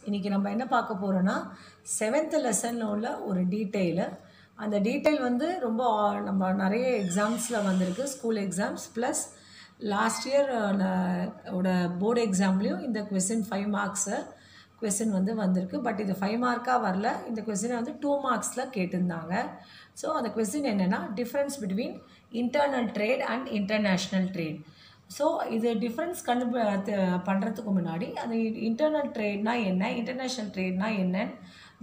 இன்றைக்கி நம்ம என்ன பார்க்க போகிறோன்னா 7th லெசனில் உள்ள ஒரு டீட்டெயிலு. அந்த டீட்டெயில் வந்து ரொம்ப நம்ம நிறைய எக்ஸாம்ஸில் வந்திருக்கு, school exams plus last year ஓட போர்டு எக்ஸாம்லேயும் இந்த கொஸ்டின் 5 மார்க்ஸு கொஸ்டின் வந்து வந்திருக்கு. பட் இது 5 மார்க்காக வரல, இந்த கொஸ்டினை வந்து 2 மார்க்ஸில் கேட்டிருந்தாங்க. ஸோ அந்த கொஸ்டின் என்னென்னா difference between internal trade and international trade. So இது டிஃப்ரென்ஸ் பண்ணுறதுக்கு முன்னாடி அந்த இன்டர்னல் ட்ரேட்னா என்ன, இன்டர்நேஷ்னல் ட்ரேட்னா என்னன்னு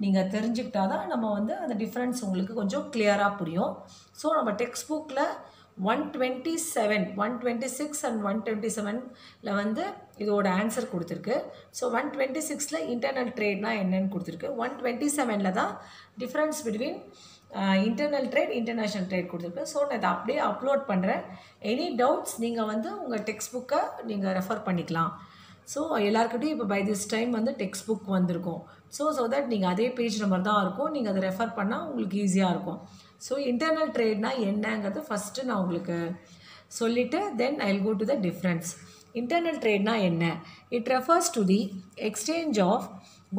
நீங்கள் தெரிஞ்சுக்கிட்டா தான் நம்ம வந்து அந்த டிஃப்ரென்ஸ் உங்களுக்கு கொஞ்சம் கிளியராக புரியும். ஸோ நம்ம டெக்ஸ்ட் புக்கில் 127, 126 அண்ட் 127 வந்து இதோட ஆன்சர் கொடுத்துருக்கு. ஸோ 126 இன்டர்னல் ட்ரேட்னா என்னன்னு கொடுத்துருக்கு. 127 தான் difference between internal trade international trade கொடுத்துருக்கு. ஸோ நான் இதை அப்படியே அப்லோட் பண்ணுறேன். எனி டவுட்ஸ் நீங்கள் வந்து உங்கள் டெக்ஸ்ட் புக்கை நீங்கள் ரெஃபர் பண்ணிக்கலாம். ஸோ எல்லாருக்கிட்டையும் இப்போ பை திஸ் டைம் வந்து டெக்ஸ்ட் புக் வந்திருக்கும். ஸோ தட் நீங்கள் அதே பேஜ் நம்பர் தான் இருக்கும், நீங்கள் அதை ரெஃபர் பண்ணால் உங்களுக்கு ஈஸியாக இருக்கும். ஸோ இன்டர்னல் ட்ரேட்னா என்னங்கிறது ஃபஸ்ட்டு நான் உங்களுக்கு சொல்லிவிட்டு then I will go to the difference. Internal ட்ரேட்னா என்ன? It refers to the exchange of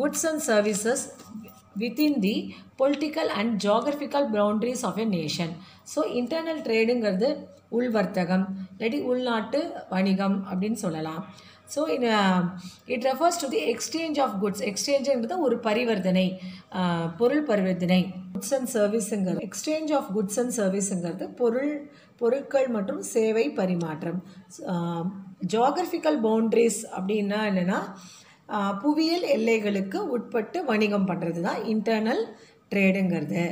goods and services within the political and geographical boundaries of a nation. So internal ட்ரேடுங்கிறது உள் வர்த்தகம் இல்லாட்டி உள்நாட்டு வணிகம் அப்படின்னு சொல்லலாம். So it refers to the exchange of goods. எக்ஸ்சேஞ்சுங்கிறது ஒரு பரிவர்த்தனை, பொருள் பரிவர்த்தனை. குட்ஸ் அண்ட் சர்வீஸுங்கிறது எக்ஸ்சேஞ்ச் ஆஃப் குட்ஸ் அண்ட் சர்வீஸுங்கிறது பொருட்கள் மற்றும் சேவை பரிமாற்றம். ஜியாகிரபிக்கல் பவுண்ட்ரிஸ் அப்படின்னா என்னென்னா புவியியல் எல்லைகளுக்கு உட்பட்டு வணிகம் பண்ணுறது தான் இன்டர்னல் ட்ரேடுங்கிறது.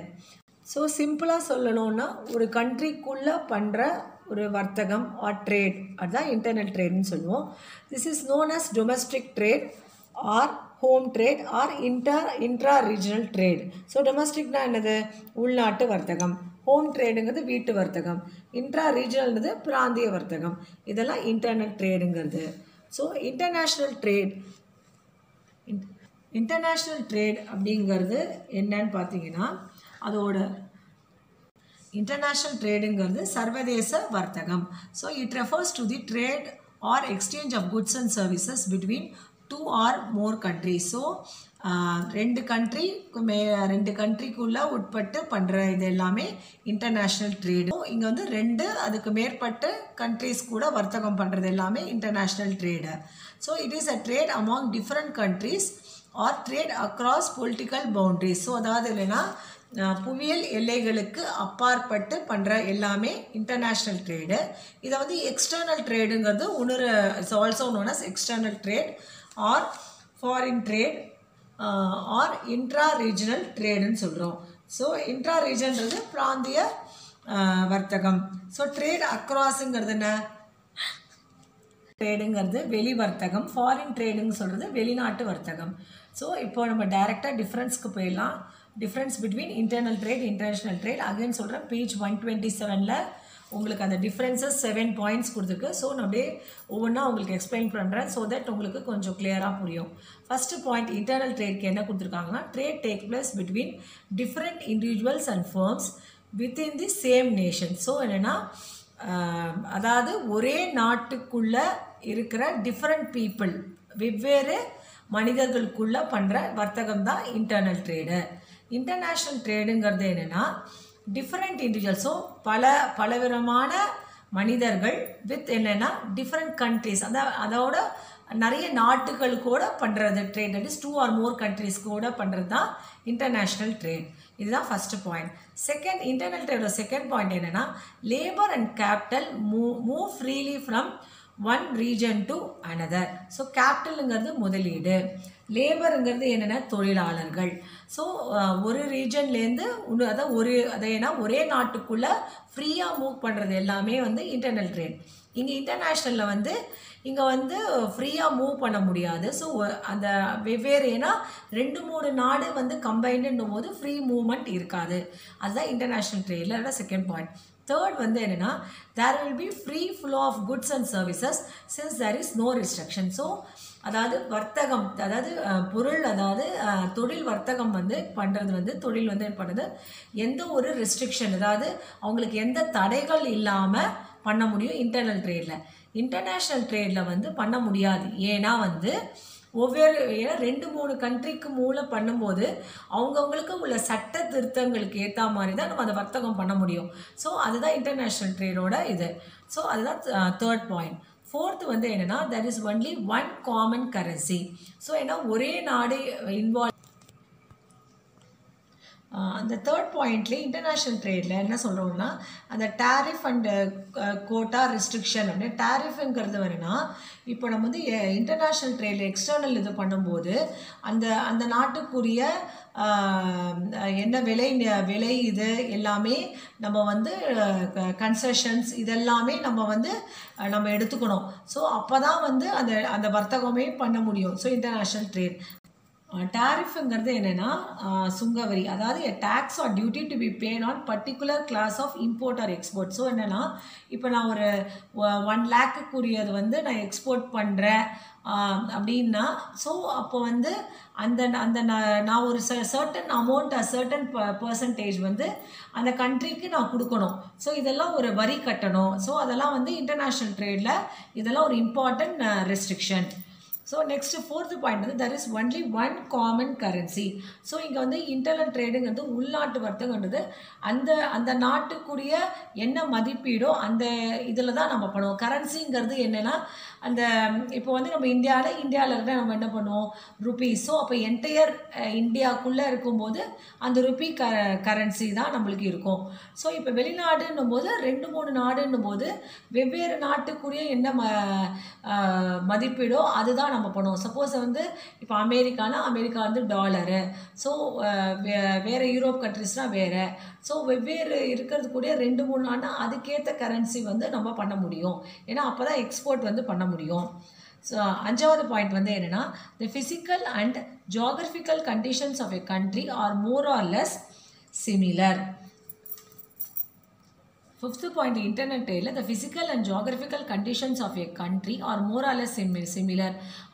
ஸோ சிம்பிளாக சொல்லணும்னா ஒரு கண்ட்ரிக்குள்ளே பண்ணுற ஒரு வர்த்தகம் ஆர் ட்ரேட், அதுதான் இன்டர்னல் ட்ரேட்னு சொல்லுவோம். This is known as domestic trade or home trade or intra regional trade. So டொமஸ்டிக்னா என்னது? உள்நாட்டு வர்த்தகம். ஹோம் ட்ரேடுங்கிறது வீட்டு வர்த்தகம். இன்ட்ரா ரீஜனல்ங்கிறது பிராந்திய வர்த்தகம். இதெல்லாம் இன்டர்னல் ட்ரேடுங்கிறது. ஸோ இன்டர்நேஷ்னல் ட்ரேட் அப்படிங்கிறது என்னன்னு பார்த்தீங்கன்னா அதோட இன்டர்நேஷ்னல் ட்ரேடுங்கிறது சர்வதேச வர்த்தகம். So it refers to the trade or exchange of goods and services between 2 or more countries. ஸோ ரெண்டு கண்ட்ரிக்குள்ளே உட்பட்டு பண்ணுற இது எல்லாமே இன்டர்நேஷ்னல் ட்ரேடு. இங்கே வந்து 2 அதுக்கு மேற்பட்ட கண்ட்ரிஸ் கூட வர்த்தகம் பண்ணுறது எல்லாமே international trade. So it is a trade among different countries R trade across political boundaries. So அதாவது இல்லைன்னா புவியியல் எல்லைகளுக்கு அப்பாற்பட்டு பண்ணுற எல்லாமே இன்டர்நேஷ்னல் ட்ரேடு. இதை வந்து எக்ஸ்டர்னல் ட்ரேடுங்கிறது இன்னொரு it's also known as external trade or foreign trade or intra regional ட்ரேடுன்னு சொல்கிறோம். ஸோ இன்ட்ரா ரீஜன்றது பிராந்திய வர்த்தகம். ஸோ ட்ரேட் அக்ராஸுங்கிறது என்ன? ட்ரேடுங்கிறது வெளி வர்த்தகம். ஃபாரின் ட்ரேடுன்னு சொல்கிறது வெளிநாட்டு வர்த்தகம். ஸோ இப்போ நம்ம டைரெக்டாக டிஃப்ரென்ஸ்க்கு போயிடலாம். Difference between internal trade international trade again சொல்கிறேன். பேஜ் 127 உங்களுக்கு அந்த டிஃப்ரென்சஸ் 7 பாயிண்ட்ஸ் கொடுத்துருக்கு. ஸோ நான் அப்படியே ஒவ்வொன்றா உங்களுக்கு எக்ஸ்பிளைன் பண்ணுறேன் ஸோ தட் உங்களுக்கு கொஞ்சம் கிளியராக புரியும். ஃபஸ்ட்டு பாயிண்ட் இன்டர்னல் ட்ரேட்க்கு என்ன கொடுத்துருக்காங்கன்னா trade take place between different individuals and firms within the same nation. So என்னென்னா அதாவது ஒரே நாட்டுக்குள்ளே இருக்கிற டிஃப்ரெண்ட் பீப்புள், வெவ்வேறு மனிதர்களுக்குள்ளே பண்ணுற வர்த்தகம் தான் இன்டர்னல் ட்ரேடு. இன்டர்நேஷ்னல் ட்ரேடுங்கிறது என்னென்னா டிஃப்ரெண்ட் இண்டிவிஜுவல்ஸ். ஸோ பலவிதமான மனிதர்கள் வித் என்னென்னா டிஃப்ரெண்ட் கண்ட்ரிஸ், அதோட நிறைய நாட்டுகள் கூட பண்ணுறது trade. That is 2 or more countries கூட பண்ணுறது தான் இன்டர்நேஷ்னல் ட்ரேட். இதுதான் ஃபஸ்ட்டு பாயிண்ட். செகண்ட், இன்டர்னல் ட்ரேடோட செகண்ட் பாயிண்ட் என்னென்னா labour and capital move freely from one region to another. So கேபிட்டலுங்கிறது முதலீடு, லேபருங்கிறது என்னென்னா தொழிலாளர்கள். ஸோ ஒரு ரீஜன்லேருந்து ஏன்னா ஒரே நாட்டுக்குள்ளே ஃப்ரீயாக மூவ் பண்ணுறது எல்லாமே வந்து இன்டர்னல் ட்ரேட். இங்கே இன்டர்நேஷ்னலில் வந்து இங்கே வந்து ஃப்ரீயாக மூவ் பண்ண முடியாது. ஸோ அந்த வெவ்வேறு ஏன்னா 2-3 நாடு வந்து கம்பைண்டுன்னும் போது ஃப்ரீ மூவ்மெண்ட் இருக்காது. அதுதான் இன்டர்நேஷ்னல் ட்ரேடில் அதான் செகண்ட் பாயிண்ட். தேர்ட் வந்து என்னென்னா there will be free flow of goods and services since there is no restriction. So அதாவது வர்த்தகம், அதாவது பொருள், அதாவது தொழில் வர்த்தகம் வந்து பண்ணுறது வந்து தொழில் வந்து பண்ணுறது எந்த ஒரு ரெஸ்ட்ரிக்ஷன், அதாவது அவங்களுக்கு எந்த தடைகள் இல்லாமல் பண்ண முடியும் இன்டர்னல் ட்ரேடில். இன்டர்நேஷ்னல் ட்ரேடில் வந்து பண்ண முடியாது. ஏன்னா வந்து ஒவ்வொரு ஏன்னா 2-3 கண்ட்ரிக்கு மூலம் பண்ணும்போது அவங்கவுங்களுக்கு உள்ள சட்ட திருத்தங்களுக்கு ஏற்ற மாதிரி தான் நம்ம அந்த வர்த்தகம் பண்ண முடியும். ஸோ அதுதான் இன்டர்நேஷ்னல் ட்ரேடோட இது. ஸோ அதுதான் தேர்ட் பாயிண்ட். ஃபோர்த் வந்து என்னென்னா there is only one common currency. So ஏன்னா ஒரே நாடு இன்வால்வ். அந்த தேர்ட் பாயிண்ட்லேயே இன்டர்நேஷ்னல் ட்ரேடில் என்ன சொல்கிறோம்னா அந்த டேரிஃப் அண்ட் கோட்டா ரெஸ்ட்ரிக்ஷன் அப்படின்னு. டேரிஃபுங்கிறது வேணுன்னா இப்போ நம்ம வந்து இன்டர்நேஷ்னல் ட்ரேடில் எக்ஸ்டர்னல் இது பண்ணும்போது அந்த நாட்டுக்குரிய என்ன விலை இது எல்லாமே நம்ம வந்து கன்செஷன்ஸ் இதெல்லாமே நம்ம எடுத்துக்கணும். ஸோ அப்போ தான் வந்து அந்த வர்த்தகமே பண்ண முடியும். So international trade. டேரிஃபுங்கிறது என்னென்னா சுங்கவரி, அதாவது tax or duty to be paid on particular class of import or export. So என்னென்னா இப்போ நான் ஒரு 1 லேக்குக்குரியது வந்து நான் எக்ஸ்போர்ட் பண்ணுறேன் அப்படின்னா, ஸோ அப்போ வந்து நான் ஒரு சர்டன் அமௌண்ட் சர்டன் பர்சன்டேஜ் வந்து அந்த கண்ட்ரிக்கு நான் கொடுக்கணும். ஸோ இதெல்லாம் ஒரு வரி கட்டணும். ஸோ அதெல்லாம் வந்து இன்டர்நேஷ்னல் ட்ரேடில் இதெல்லாம் ஒரு important restriction. So next fourth point வந்து there is only one common currency. So இங்கே வந்து இன்டர்னல் ட்ரேடுங்கிறது உள்நாட்டு வர்த்தகன்றது அந்த நாட்டுக்குரிய என்ன மதிப்பீடோ அந்த இதில் தான் நம்ம பண்ணுவோம். கரன்சிங்கிறது என்னென்னா இப்போ வந்து நம்ம இந்தியாவில் இருந்தால் நம்ம என்ன பண்ணுவோம், ருபீஸ். ஸோ அப்போ என்டையர் இந்தியாவுக்குள்ளே இருக்கும்போது அந்த ருபி கரன்சி தான் நம்மளுக்கு இருக்கும். ஸோ இப்போ வெளிநாடுன்னும் போது 2-3 நாடுன்னும் போது வெவ்வேறு நாட்டுக்குரிய என்ன மதிப்பீடோ அதுதான் நம்ம பண்ணுவோம். சப்போஸ் வந்து இப்போ அமெரிக்கா வந்து டாலரு. ஸோ வேறு யூரோப் கண்ட்ரிஸ்னால் வேறு. ஸோ வெவ்வேறு இருக்கிறதுக்கூடிய 2-3 நாடுனா அதுக்கேற்ற கரன்சி வந்து நம்ம பண்ண முடியும். ஏன்னா அப்போ தான் எக்ஸ்போர்ட் வந்து பண்ண முடியும். ஸோ 5வது பாயிண்ட் வந்து என்னென்னா the physical and geographical conditions of a country are more or less similar. 5th point, internet trade, the physical and geographical conditions of a country are more or less similar.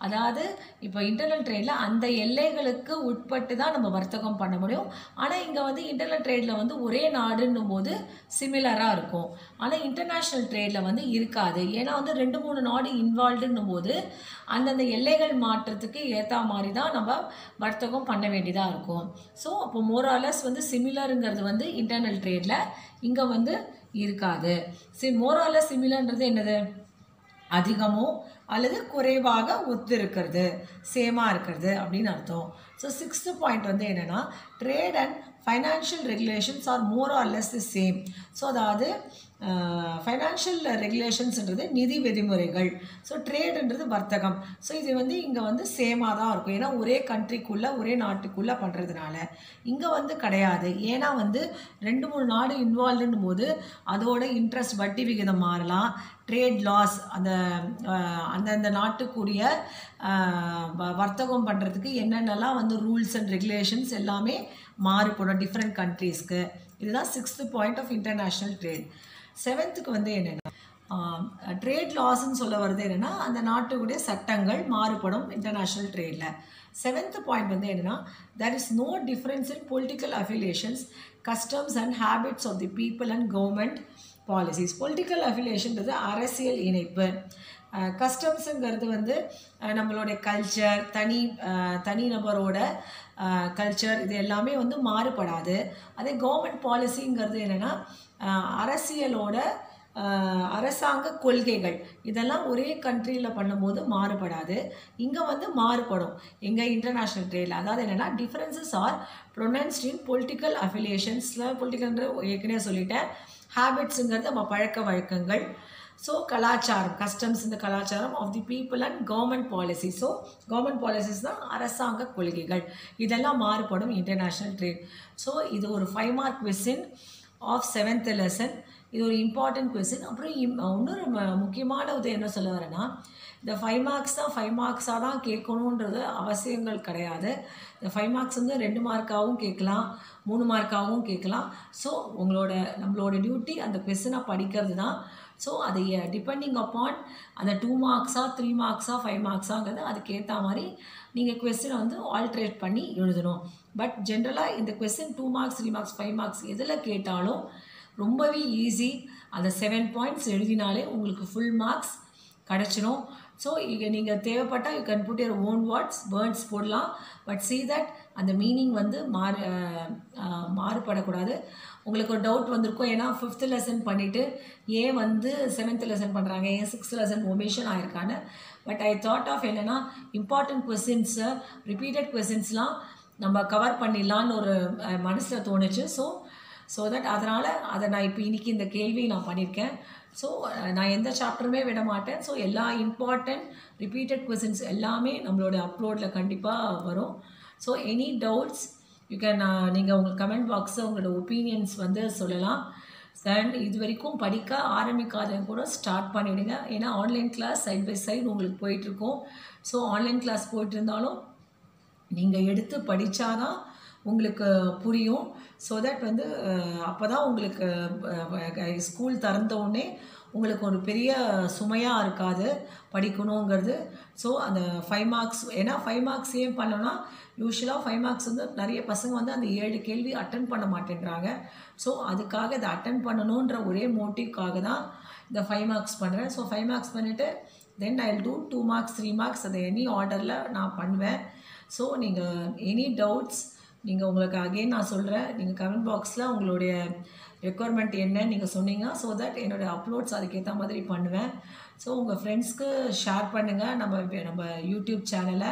அதாவது இப்போ internal ட்ரேடில் அந்த எல்லைகளுக்கு உட்பட்டு தான் நம்ம வர்த்தகம் பண்ண முடியும். ஆனால் இங்கே வந்து இன்டர்னல் ட்ரேடில் வந்து ஒரே நாடுன்னும் போது சிமிலராக இருக்கும். ஆனால் இன்டர்நேஷ்னல் ட்ரேடில் வந்து இருக்காது. ஏன்னா வந்து 2-3 நாடு இன்வால்வ்டுன்னும் போது அந்தந்த எல்லைகள் மாற்றத்துக்கு ஏற்ற மாதிரி தான் நம்ம வர்த்தகம் பண்ண வேண்டியதாக இருக்கும். ஸோ அப்போ மோர் ஆர் லெஸ் வந்து சிமிலருங்கிறது வந்து இன்டர்னல் ட்ரேடில் இங்கே வந்து இருக்காது. மோர் ஆர் லெஸ் சிமிலர்ன்றது என்னது, அதிகமோ அல்லது குறைவாக ஒத்து இருக்கிறது, சேமாக இருக்கிறது அப்படின்னு அர்த்தம். ஸோ 6th பாயிண்ட் வந்து என்னென்னா trade and financial regulations are more or less the same. So அதாவது ஃபைனான்ஷியல் ரெகுலேஷன்ஸ்ன்றது நிதி விதிமுறைகள். ஸோ ட்ரேடுன்றது வர்த்தகம். ஸோ இது வந்து இங்கே வந்து சேமாக தான் இருக்கும். ஏன்னா ஒரே கண்ட்ரிக்குள்ளே ஒரே நாட்டுக்குள்ளே பண்ணுறதுனால இங்கே வந்து கிடையாது. ஏன்னா வந்து 2-3 நாடு இன்வால்வ்டுன்னும் போது அதோட இன்ட்ரெஸ்ட் வட்டி விகிதம் மாறலாம். ட்ரேட் லாஸ் அந்தந்த நாட்டுக்குரிய வர்த்தகம் பண்ணுறதுக்கு என்னென்னலாம் வந்து ரூல்ஸ் அண்ட் ரெகுலேஷன்ஸ் எல்லாமே மாறுபடும் டிஃப்ரெண்ட் கண்ட்ரீஸ்க்கு. இதுதான் 6th point of international trade. 7th வந்து என்னென்னா ட்ரேட் லாஸ்ன்னு சொல்ல வருது என்னென்னா அந்த நாட்டுடைய சட்டங்கள் மாறுபடும் இன்டர்நேஷ்னல் ட்ரேடில். 7th பாயிண்ட் வந்து என்னென்னா there is no difference in political affiliations, customs and habits of the people and government policies. Political அஃபிலியேஷன்றது அரசியல் இணைப்பு. கஸ்டம்ஸுங்கிறது வந்து நம்மளுடைய கல்ச்சர், தனிநபரோட கல்ச்சர் இது எல்லாமே வந்து மாறுபடாது. அதே கவர்மெண்ட் பாலிசிங்கிறது என்னென்னா அரசியலோட அரசாங்க கொள்கைகள் இதெல்லாம் ஒரே கண்ட்ரியில் பண்ணும்போது மாறுபடாது. இங்கே வந்து மாறுபடும் எங்கள் இன்டர்நேஷ்னல் ட்ரேடில். அதாவது என்னென்னா டிஃப்ரென்சஸ் ஆர் ப்ரொனன்ஸ்ட் இன் பொலிட்டிக்கல் அஃபிலியேஷன்ஸில். பொலிட்டிக்கல்ன்ற ஏற்கனவே சொல்லிட்டேன். ஹேபிட்ஸுங்கிறது நம்ம பழக்க வழக்கங்கள். ஸோ கலாச்சாரம், கஸ்டம்ஸ் இந்த கலாச்சாரம் of the people and government policy. So government policies தான் அரசாங்க கொள்கைகள். இதெல்லாம் மாறுபடும் இன்டர்நேஷ்னல் ட்ரேட். ஸோ இது ஒரு 5 mark question of 7th lesson. இது ஒரு இம்பார்ட்டன்ட் கொஸ்டின். அப்புறம் இன்னொரு முக்கியமான இது என்ன சொல்ல வரேன்னா இந்த 5 மார்க்ஸ் தான் 5 மார்க்ஸாக தான் கேட்கணுன்றது அவசியங்கள் கிடையாது. இந்த 5 மார்க்ஸ் வந்து 2 மார்க்காகவும் கேட்கலாம், 3 மார்க்காகவும் கேட்கலாம். ஸோ நம்மளோட டியூட்டி அந்த கொஸ்டினை படிக்கிறது தான். ஸோ அதை டிபெண்டிங் அப்பான் அந்த 2 மார்க்ஸா 3 மார்க்ஸா 5 மார்க்ஸாங்கிறது அதுக்கேற்ற மாதிரி நீங்கள் கொஸ்டினை வந்து ஆல்ட்ரேட் பண்ணி எழுதணும். பட் ஜென்ரலாக இந்த கொஸ்டின் 2 மார்க்ஸ் 3 மார்க்ஸ் 5 மார்க்ஸ் எதில் கேட்டாலும் ரொம்பவே ஈஸி. அந்த 7 பாயிண்ட்ஸ் எழுதினாலே உங்களுக்கு ஃபுல் மார்க்ஸ் கிடச்சிடும். ஸோ இங்கே நீங்கள் தேவைப்பட்டால் you can put your own words போடலாம். பட் see that அந்த மீனிங் வந்து மாறுபடக்கூடாது. உங்களுக்கு ஒரு டவுட் வந்திருக்கும், ஏன்னா 5th லெசன் பண்ணிவிட்டு ஏன் வந்து 7th லெசன் பண்ணுறாங்க, ஏன் 6th லெசன் ஒமிஷன் ஆயிருக்கான்னு. பட் ஐ தாட் ஆஃப் என்னென்னா இம்பார்ட்டன்ட் கொஸ்டின்ஸு ரிப்பீட்டட் கொஸ்டின்ஸ்லாம் நம்ம கவர் பண்ணிடலான்னு ஒரு மனசில் தோணுச்சு. ஸோ தட் அதனால் அதை நான் இப்போ இன்றைக்கி இந்த கேள்வி நான் பண்ணியிருக்கேன். ஸோ நான் எந்த சாப்டருமே விட மாட்டேன். ஸோ எல்லா இம்பார்ட்டன்ட் ரிப்பீட்டட் கொஸ்டின்ஸ் எல்லாமே நம்மளோட அப்லோடில் கண்டிப்பாக வரும். So any doubts you can நீங்கள் உங்கள் கமெண்ட் பாக்ஸில் உங்களோட ஒப்பீனியன்ஸ் வந்து சொல்லலாம். அண்ட் இது வரைக்கும் படிக்க ஆரம்பிக்காதவங்க கூட ஸ்டார்ட் பண்ணிவிடுங்க. ஏன்னா online class side by side உங்களுக்கு போயிட்டுருக்கோம். ஸோ ஆன்லைன் கிளாஸ் போயிட்டு இருந்தாலும் நீங்கள் எடுத்து படித்தாதான் உங்களுக்கு புரியும். ஸோ தட் வந்து அப்போ தான் உங்களுக்கு ஸ்கூல் திறந்தவுடனே உங்களுக்கு ஒரு பெரிய சுமையாக இருக்காது படிக்கணுங்கிறது. ஸோ அந்த 5 மார்க்ஸ், ஏன்னா 5 மார்க்ஸ் ஏன் பண்ணோன்னா யூஸ்வலாக 5 மார்க்ஸ் வந்து நிறைய பசங்க வந்து அந்த 7 கேள்வி அட்டன் பண்ண மாட்டேன்றாங்க. ஸோ அதுக்காக இதை அட்டன் பண்ணணுன்ற ஒரே மோட்டிவ்காக தான் இந்த 5 மார்க்ஸ் பண்ணுறேன். ஸோ 5 மார்க்ஸ் பண்ணிவிட்டு then I will do 2 marks 3 marks அதை எனி ஆர்டரில் நான் பண்ணுவேன். ஸோ நீங்கள் எனி டவுட்ஸ் நீங்கள் உங்களுக்கு அகெயின் நான் சொல்கிறேன், நீங்கள் கமெண்ட் பாக்ஸில் உங்களுடைய ரெக்குவயர்மெண்ட் என்னன்னு நீங்கள் சொன்னீங்க. ஸோ தட் என்னோடய அப்லோட்ஸ் அதுக்கேற்ற மாதிரி பண்ணுவேன். ஸோ உங்கள் ஃப்ரெண்ட்ஸ்க்கு ஷேர் பண்ணுங்கள் நம்ம யூடியூப் சேனலை.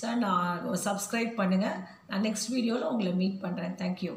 ஸோ நான் சப்ஸ்கிரைப் பண்ணுங்கள். நான் நெக்ஸ்ட் வீடியோவில் உங்களை மீட் பண்ணுறேன். தேங்க்யூ.